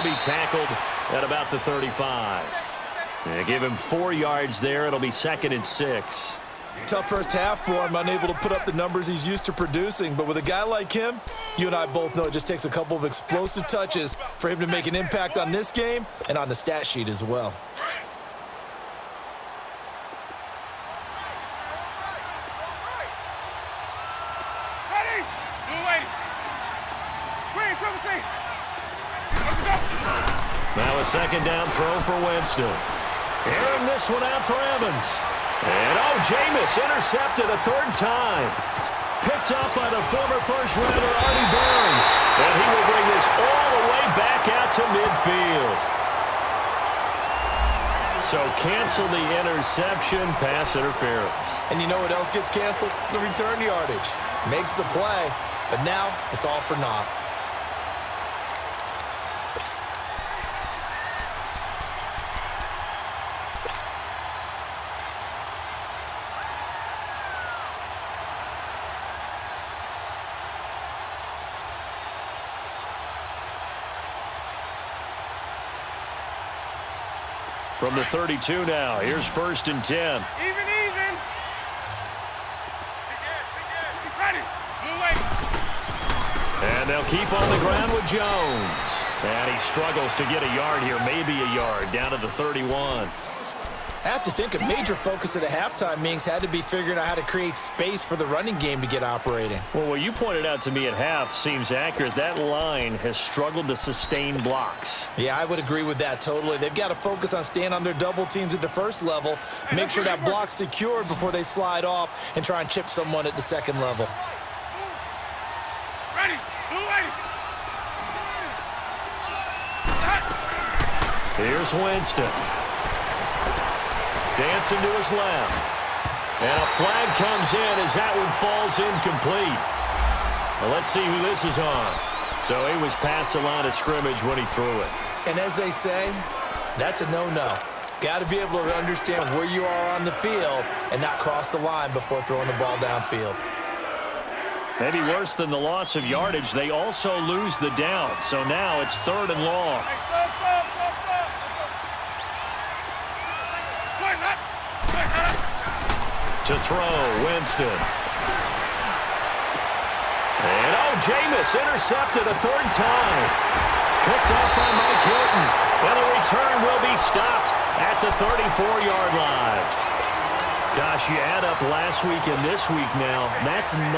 be tackled at about the 35. Give him 4 yards there. It'll be 2nd and 6. Tough first half for him, unable to put up the numbers he's used to producing. But with a guy like him, you and I both know it just takes a couple of explosive touches for him to make an impact on this game and on the stat sheet as well. Now a 2nd down throw for Winston. Airing this one out for Evans. And Jameis intercepted a 3rd time. Picked up by the former first-rounder Artie Burns. And he will bring this all the way back out to midfield. So cancel the interception, pass interference. And you know what else gets canceled? The return yardage. Makes the play, but now it's all for naught. From the 32 now, here's 1st and 10. Even. Ready. And they'll keep on the ground with Jones. And he struggles to get a yard here, maybe a yard, down to the 31. I have to think a major focus of the halftime meetings had to be figuring out how to create space for the running game to get operating. Well, what you pointed out to me at half seems accurate. That line has struggled to sustain blocks. Yeah, I would agree with that totally. They've got to focus on staying on their double teams at the first level, make sure that block's secured before they slide off and try and chip someone at the second level. Ready. Here's Winston. Dancing to his left. And a flag comes in as that one falls incomplete. Well, let's see who this is on. So he was past the line of scrimmage when he threw it. And as they say, that's a no-no. Got to be able to understand where you are on the field and not cross the line before throwing the ball downfield. Maybe worse than the loss of yardage, they also lose the down. So now it's 3rd and long. To throw, Winston. And Jameis intercepted a 3rd time. Picked up by Mike Hilton. And the return will be stopped at the 34-yard line. Gosh, you add up last week and this week now. That's 9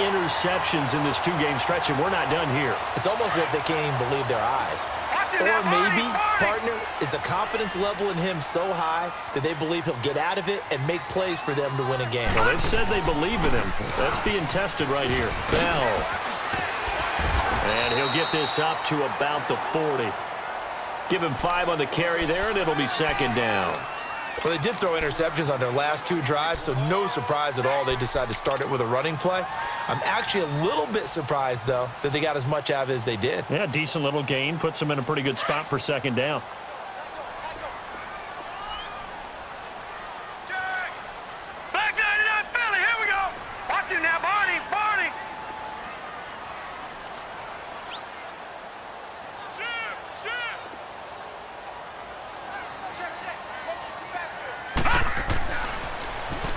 interceptions in this 2-game stretch, and we're not done here. It's almost as if they can't even believe their eyes. Or maybe, partner, is the confidence level in him so high that they believe he'll get out of it and make plays for them to win a game. Well, they've said they believe in him. That's being tested right here. Bell. And he'll get this up to about the 40. Give him 5 on the carry there, and it'll be 2nd down. Well, they did throw interceptions on their last 2 drives, so no surprise at all they decided to start it with a running play. I'm actually a little bit surprised, though, that they got as much out of it as they did. Yeah, decent little gain. Puts them in a pretty good spot for 2nd down. Back 99 Philly, here we go. Watch it now, Barney.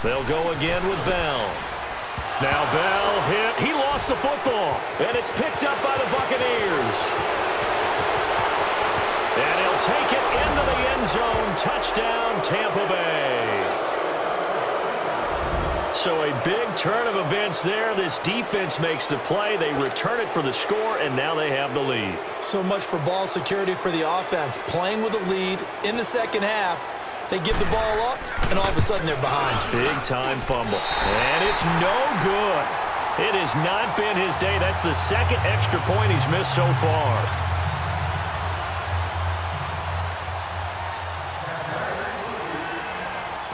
They'll go again with Bell. Now Bell hit. He lost the football. And it's picked up by the Buccaneers. And he'll take it into the end zone. Touchdown, Tampa Bay. So a big turn of events there. This defense makes the play. They return it for the score, and now they have the lead. So much for ball security for the offense. Playing with a lead in the second half. They give the ball up, and all of a sudden they're behind. Big-time fumble. And it's no good. It has not been his day. That's the 2nd extra point he's missed so far.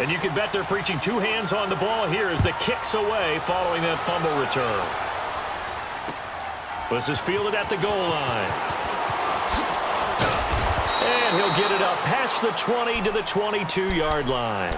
And you can bet they're preaching 2 hands on the ball here as the kick's away following that fumble return. This is fielded at the goal line. And he'll get it up past the 20 to the 22-yard line.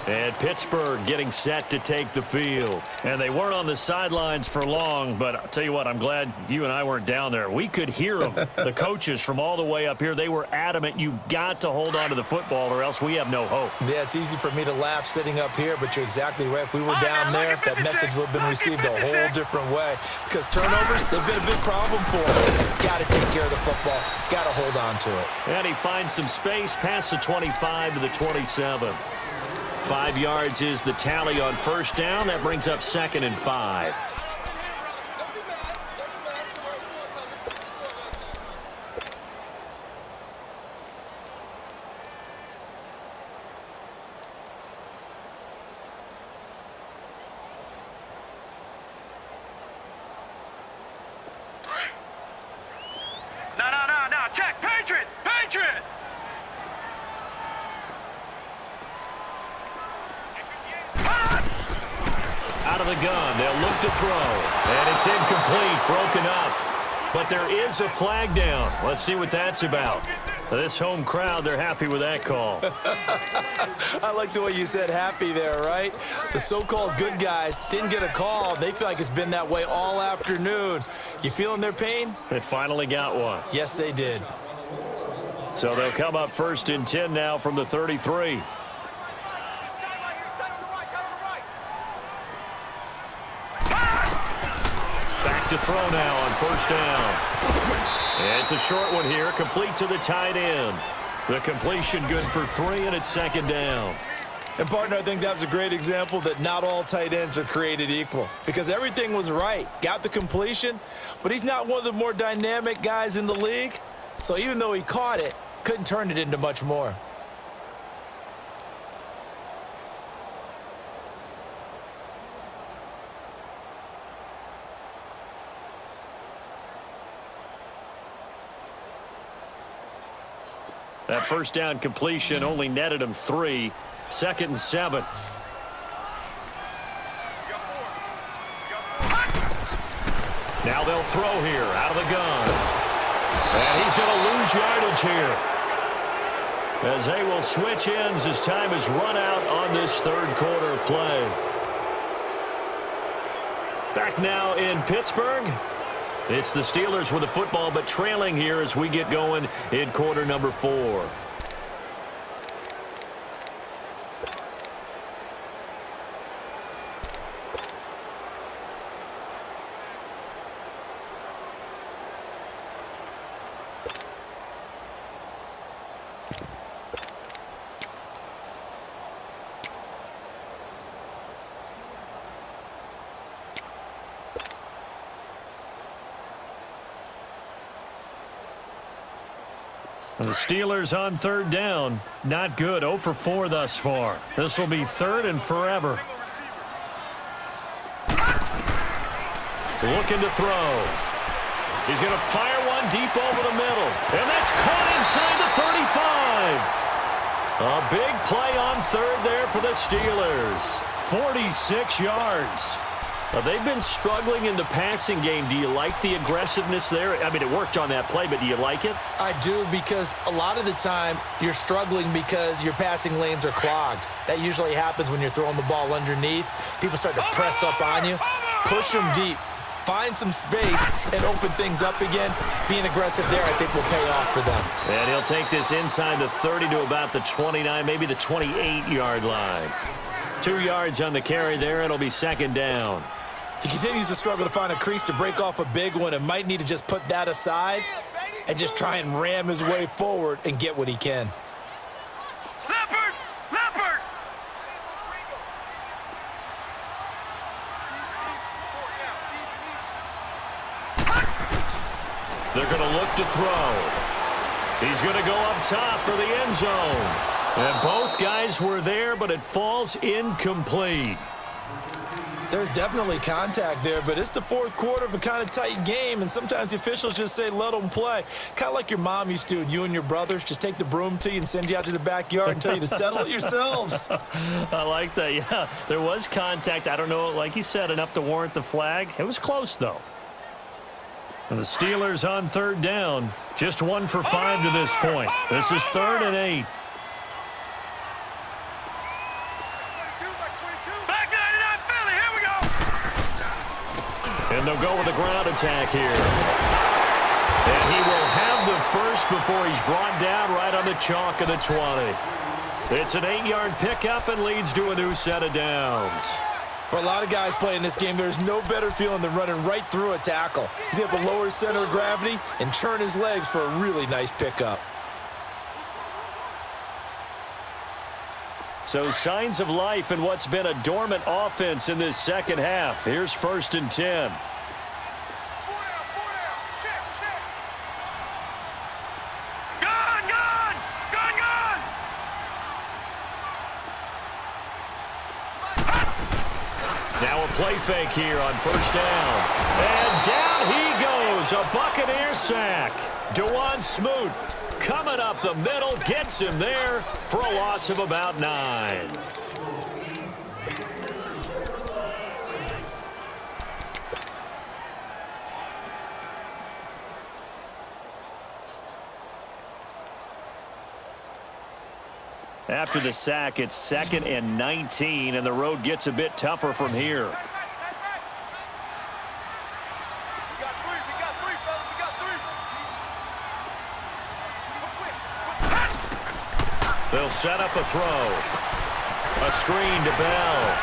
And Pittsburgh getting set to take the field. And they weren't on the sidelines for long, but I'll tell you what, I'm glad you and I weren't down there. We could hear them, the coaches from all the way up here. They were adamant, you've got to hold on to the football or else we have no hope. Yeah, it's easy for me to laugh sitting up here, but you're exactly right. If we were down there, that message would have been received a whole different way. Because turnovers, they've been a big problem for them. Got to take care of the football. Got to hold on to it. And he finds some space past the 25 to the 27. 5 yards is the tally on first down. That brings up 2nd and 5. No. Check. Patriot. Out of the gun, they'll look to throw. And it's incomplete, broken up. But there is a flag down. Let's see what that's about. This home crowd, they're happy with that call. I like the way you said happy there, right? The so-called good guys didn't get a call. They feel like it's been that way all afternoon. You feeling their pain? They finally got one. Yes, they did. So they'll come up 1st and 10 now from the 33. To throw now on first down. And it's a short one here, complete to the tight end. The completion good for 3, and it's 2nd down. And, partner, I think that was a great example that not all tight ends are created equal because everything was right. Got the completion, but he's not one of the more dynamic guys in the league. So even though he caught it, couldn't turn it into much more. That first down completion only netted him 3. 2nd and 7. Now they'll throw here out of the gun. And he's going to lose yardage here. As they will switch ends as time is run out on this 3rd quarter of play. Back now in Pittsburgh. It's the Steelers with the football, but trailing here as we get going in quarter number 4. The Steelers on 3rd down. Not good. 0 for 4 thus far. This will be 3rd and forever. Looking to throw. He's going to fire one deep over the middle. And that's caught inside the 35. A big play on 3rd there for the Steelers. 46 yards. They've been struggling in the passing game. Do you like the aggressiveness there? I mean, it worked on that play, but do you like it? I do, because a lot of the time you're struggling because your passing lanes are clogged. That usually happens when you're throwing the ball underneath. People start to press up on you. Push them deep. Find some space and open things up again. Being aggressive there, I think, will pay off for them. And he'll take this inside the 30 to about the 29, maybe the 28-yard line. 2 yards on the carry there. It'll be 2nd down. He continues to struggle to find a crease to break off a big one and might need to just put that aside and just try and ram his way forward and get what he can. Leopard! They're going to look to throw. He's going to go up top for the end zone. And both guys were there, but it falls incomplete. There's definitely contact there, but it's the 4th quarter of a kind of tight game, and sometimes the officials just say, let them play. Kind of like your mom used to, you and your brothers, just take the broom to you and send you out to the backyard and tell you to settle it yourselves. I like that, yeah. There was contact. I don't know, like you said, enough to warrant the flag. It was close, though. And the Steelers on 3rd down. Just 1 for 5 to this point. This is 3rd and 8. they'll go with the ground attack here. And he will have the first before he's brought down right on the chalk of the 20. It's an 8-yard pickup and leads to a new set of downs. For a lot of guys playing this game, there's no better feeling than running right through a tackle. He's able to lower his center of gravity and turn his legs for a really nice pickup. So signs of life in what's been a dormant offense in this second half. Here's 1st and 10. Now a play fake here on 1st down. And down he goes. A Buccaneer sack. DeJuan Smoot coming up the middle. Gets him there for a loss of about 9. After the sack, it's 2nd and 19, and the road gets a bit tougher from here. They'll set up a throw. A screen to Bell.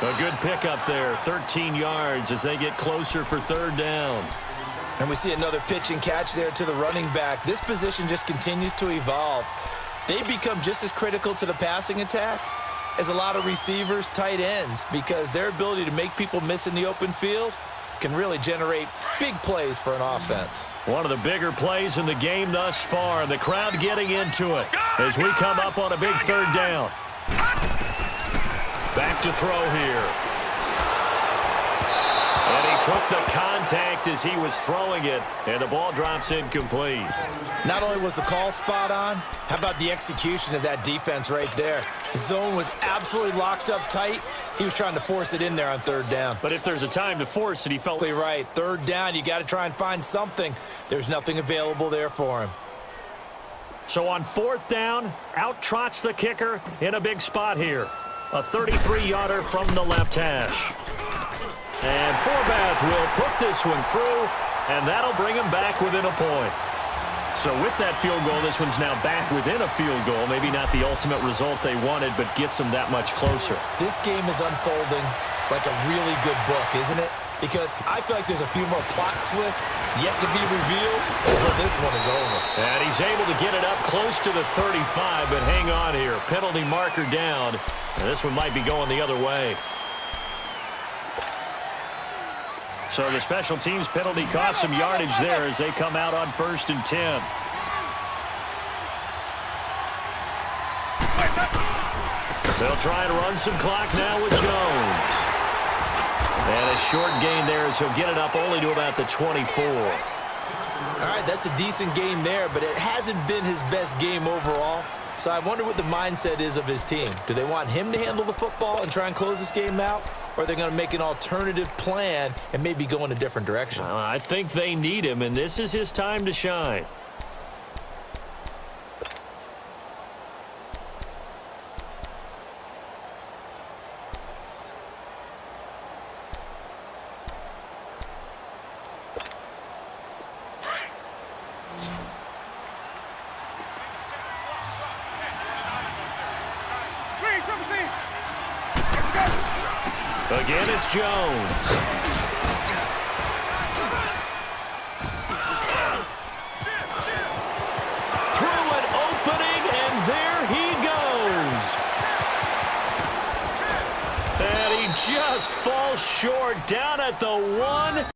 A good pickup there, 13 yards as they get closer for 3rd down. And we see another pitch and catch there to the running back. This position just continues to evolve. They become just as critical to the passing attack as a lot of receivers, tight ends, because their ability to make people miss in the open field can really generate big plays for an offense. One of the bigger plays in the game thus far, and the crowd getting into it as we come up on a big 3rd down. Back to throw here. And he took the contact as he was throwing it, and the ball drops incomplete. Not only was the call spot on, how about the execution of that defense right there? Zone was absolutely locked up tight. He was trying to force it in there on 3rd down. But if there's a time to force it, he felt right. 3rd down, you got to try and find something. There's nothing available there for him. So on 4th down, out trots the kicker in a big spot here. A 33-yarder from the left hash. And Forbath will put this one through, and that'll bring him back within a point. So with that field goal, this one's now back within a field goal. Maybe not the ultimate result they wanted, but gets them that much closer. This game is unfolding like a really good book, isn't it? Because I feel like there's a few more plot twists yet to be revealed, but this one is over. And he's able to get it up close to the 35, but hang on here. Penalty marker down, and this one might be going the other way. So the special teams penalty cost some yardage there as they come out on 1st and 10. They'll try and run some clock now with Jones. And a short gain there as he'll get it up only to about the 24. All right, that's a decent game there, but it hasn't been his best game overall. So I wonder what the mindset is of his team. Do they want him to handle the football and try and close this game out? Or are they going to make an alternative plan and maybe go in a different direction? I think they need him, and this is his time to shine. Again, it's Jones. Through an opening, and there he goes. And he just falls short down at the 1.